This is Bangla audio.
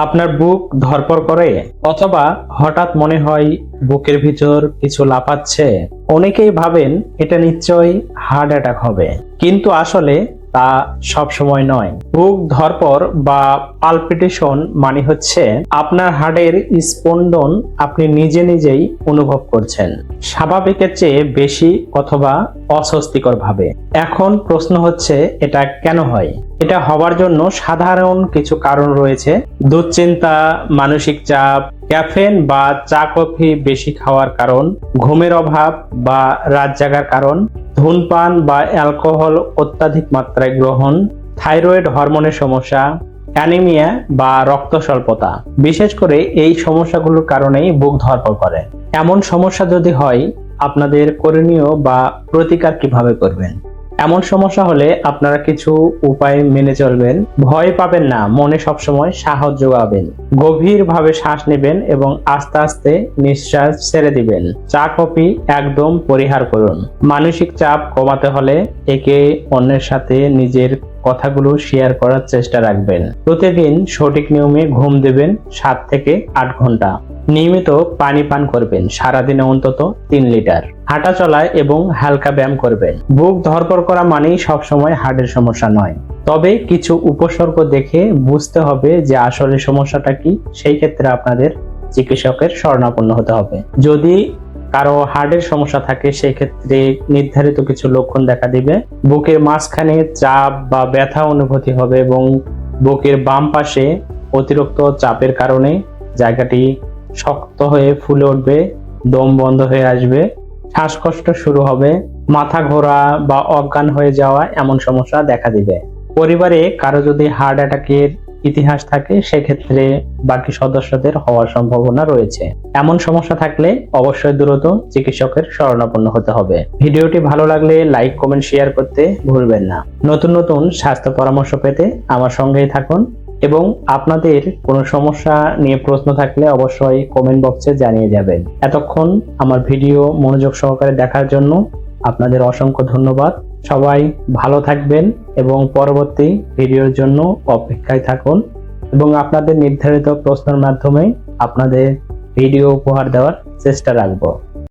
আপনার বুক ধড়ফড় করে অথবা হঠাৎ মনে হয় বুকের ভিতর কিছু লাফাচ্ছে। অনেকেই ভাবেন এটা নিশ্চয়ই হার্ট অ্যাটাক হবে, কিন্তু আসলে তা সব সময় নয়। বুক ধড়ফড় বা পালপিটেশন মানে হচ্ছে আপনার হার্টের স্পন্দন আপনি নিজে নিজেই অনুভব করছেন, স্বাভাবিকের চেয়ে বেশি অথবা অস্বস্তিকর ভাবে। এখন প্রশ্ন হচ্ছে এটা কেন হয়? এটা হওয়ার জন্য সাধারণ কিছু কারণ রয়েছে। দুশ্চিন্তা, মানসিক চাপ, ক্যাফেন বা চা কফি বেশি খাওয়ার কারণ, ঘুমের অভাব বা রাত জাগার কারণ, ধূমপান বা অ্যালকোহল অত্যাধিক মাত্রায় গ্রহণ, থাইরয়েড হরমোনের সমস্যা, অ্যানিমিয়া বা রক্ত স্বল্পতা। বিশেষ করে এই সমস্যাগুলোর কারণেই বুক ধড়ফড় করে। এমন সমস্যা যদি হয়, আপনাদের করণীয় বা প্রতিকার কিভাবে করবেন? এমন সমস্যা হলে আপনারা কিছু উপায় মেনে চলবেন। ভয় পাবেন না, মনে সবসময় সাহস যোগাবেন। গভীরভাবে শ্বাস নেবেন এবং আস্তে আস্তে নিঃশ্বাস ছেড়ে দিবেন। চা কফি একদম পরিহার করুন। মানসিক চাপ কমাতে হলে একে অন্যের সাথে নিজের কথাগুলো শেয়ার করার চেষ্টা রাখবেন। প্রতিদিন সঠিক নিয়মে ঘুম দেবেন 7 থেকে 8 ঘন্টা। নিয়মিত পানি পান করবেন, সারাদিনে অন্তত 3 লিটার। হাঁটা চলা এবং হালকা ব্যায়াম করবেন। বুক ধড়ফড় করা মানেই সবসময় হার্টের সমস্যা নয়, তবে কিছু উপসর্গ দেখে বুঝতে হবে যে আসলে সমস্যাটা কি। সেই ক্ষেত্রে আপনাদের চিকিৎসকের শরণাপন্ন হতে হবে। যদি কারো হার্টের সমস্যা থাকে, সেই ক্ষেত্রে নির্ধারিত কিছু লক্ষণ দেখা দিবে। বুকের মাঝখানে চাপ বা ব্যথা অনুভূতি হবে এবং বুকের বাম পাশে অতিরিক্ত চাপের কারণে জায়গাটি শক্ত হয়ে ফুলে উঠবে, দম বন্ধ হয়ে আসবে, শ্বাসকষ্ট শুরু হবে, মাথা ঘোরা বা অজ্ঞান হয়ে যাওয়া এমন সমস্যা দেখা দিবে। পরিবারে কারো যদি হার্ট অ্যাটাকের ইতিহাস থাকে, সেক্ষেত্রে বাকি সদস্যদের হওয়ার সম্ভাবনা রয়েছে। এমন সমস্যা থাকলে অবশ্যই দ্রুত চিকিৎসকের শরণাপন্ন হতে হবে। ভিডিওটি ভালো লাগলে লাইক, কমেন্ট, শেয়ার করতে ভুলবেন না। নতুন নতুন স্বাস্থ্য পরামর্শ পেতে আমার সঙ্গেই থাকুন এবং আপনাদের কোনো সমস্যা নিয়ে প্রশ্ন থাকলে অবশ্যই কমেন্ট বক্সে জানিয়ে যাবেন। এতক্ষণ আমার ভিডিও মনোযোগ সহকারে দেখার জন্য আপনাদের অসংখ্য ধন্যবাদ। সবাই ভালো থাকবেন এবং পরবর্তী ভিডিওর জন্য অপেক্ষায় থাকুন এবং আপনাদের নির্ধারিত প্রশ্নের মাধ্যমে আপনাদের ভিডিও উপহার দেওয়ার চেষ্টা রাখব।